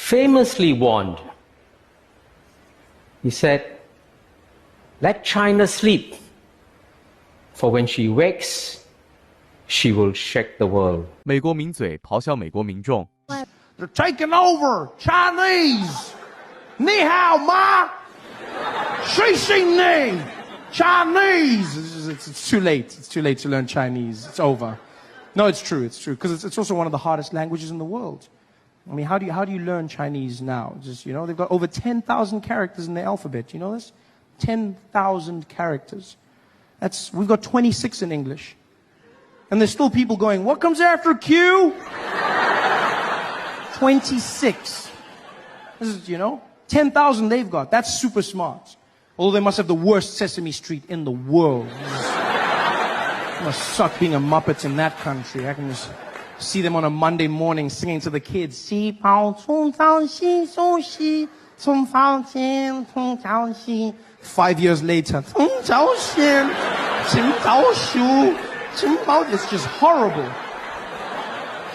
famously warned. He said, "Let China sleep, for when she wakes, she will shake the world." 美国名嘴咆哮美国民众。They're taking over Chinese. Ni hao ma. Shi xing ni. Chinese. It's too late. It's too late to learn Chinese. It's over. No, it's true. It's true because it's also one of the hardest languages in the world. I mean, how do you learn Chinese now? Just they've got over 10,000 characters in the alphabet. You know this? 10,000 characters. We've got 26 in English, and there's still people going, "What comes after Q?" 26. This is 10,000 they've got. That's super smart. Although they must have the worst Sesame Street in the world. It must suck being a Muppet in that country. I can just see them on a Monday morning singing to the kids. 西跑从早西从西从房间从早西 5 years later. 从早先从早书从早 It's just horrible.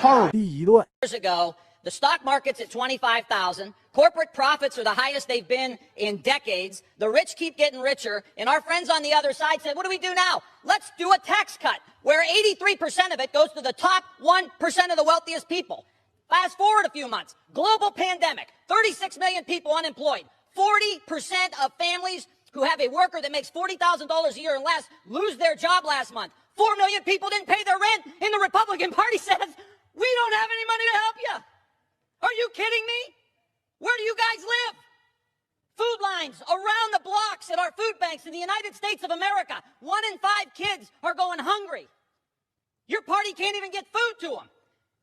Horrible. 第一段 Years ago, the stock market's at 25,000. Corporate profits are the highest they've been in decades. The rich keep getting richer. And our friends on the other side said, what do we do now? Let's do a tax cut where 83% of it goes to the top 1% of the wealthiest people. Fast forward a few months. Global pandemic. 36 million people unemployed. 40% of families who have a worker that makes $40,000 a year or less lose their job last month. 4 million people didn't pay their rent. And the Republican Party says, we don't have any money to help you. Are you kidding me? Where do you guys live? Food lines around the blocks at our food banks in the United States of America. 1 in 5 kids are going hungry. Your party can't even get food to them.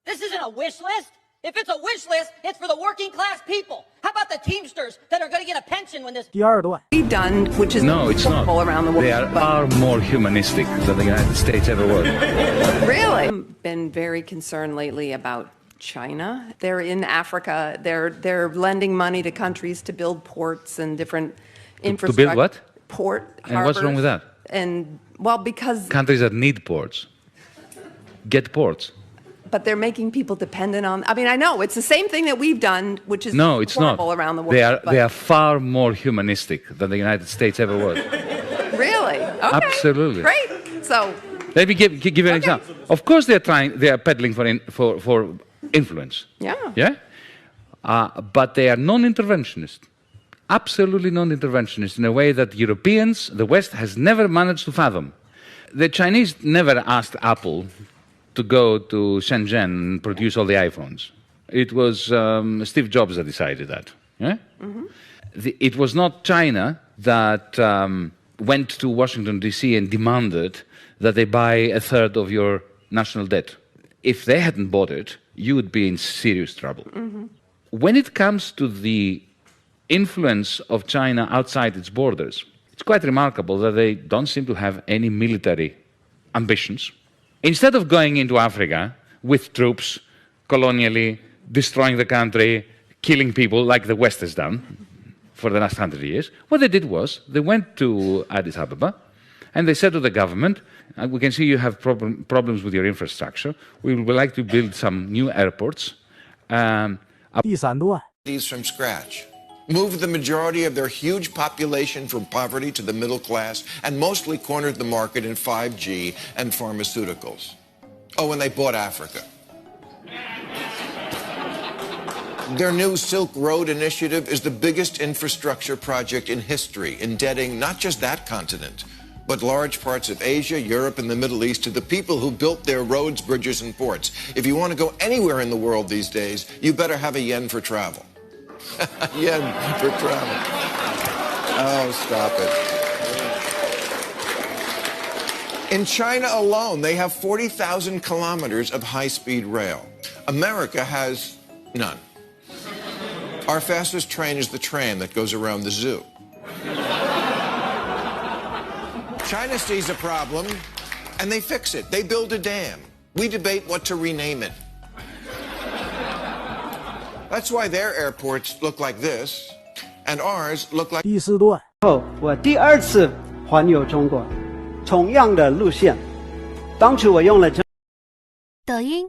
This isn't a wish list. If it's a wish list, it's for the working class people. How about the Teamsters that are going to get a pension when this... 第二段 We've done, which is No, it's not. all around the world. They are far more humanistic than the United States ever was. Really? I've been very concerned lately about China. They're in Africa. They're lending money to countries to build ports and different infrastructure. To build what? Port. And what's wrong with that? And because Countries that need ports get ports. but they're making people dependent on. I mean, I know it's the same thing that we've done, which is No, it's not. horrible around the world. They are far more humanistic than the United States ever was. Really? Okay. Absolutely. Great. So. Let me give you an example. Of course, they are peddling for influence. Yeah. Yeah. But they are non-interventionist. Absolutely non-interventionist in a way that Europeans, the West, has never managed to fathom. The Chinese never asked Apple to go to Shenzhen and produce all the iPhones. It was Steve Jobs that decided that. Yeah? Mm-hmm. It was not China that went to Washington, D.C. and demanded that they buy a third of your national debt. If they hadn't bought it, you would be in serious trouble. Mm-hmm. When it comes to the influence of China outside its borders, it's quite remarkable that they don't seem to have any military ambitions. Instead of going into Africa with troops, colonially, destroying the country, killing people like the West has done for the last 100 years, what they did was they went to Addis Ababa and they said to the government, we can see you have problems with your infrastructure. We would like to build some new airports. 第三段 These from scratch. Moved the majority of their huge population from poverty to the middle class, and mostly cornered the market in 5G and pharmaceuticals. Oh, and they bought Africa. Their new Silk Road initiative is the biggest infrastructure project in history, indebting not just that continent, but large parts of Asia, Europe, and the Middle East to the people who built their roads, bridges, and ports. If you want to go anywhere in the world these days, you better have a yen for travel. Yen for travel. Oh, stop it. In China alone, they have 40,000 kilometers of high-speed rail. America has none. Our fastest train is the train that goes around the zoo. China sees a problem, and they fix it. They build a dam. We debate what to rename it. That's why their airports look like this, and ours look like... 第四段后，我第二次环游中国，同样的路线。当初我用了抖音。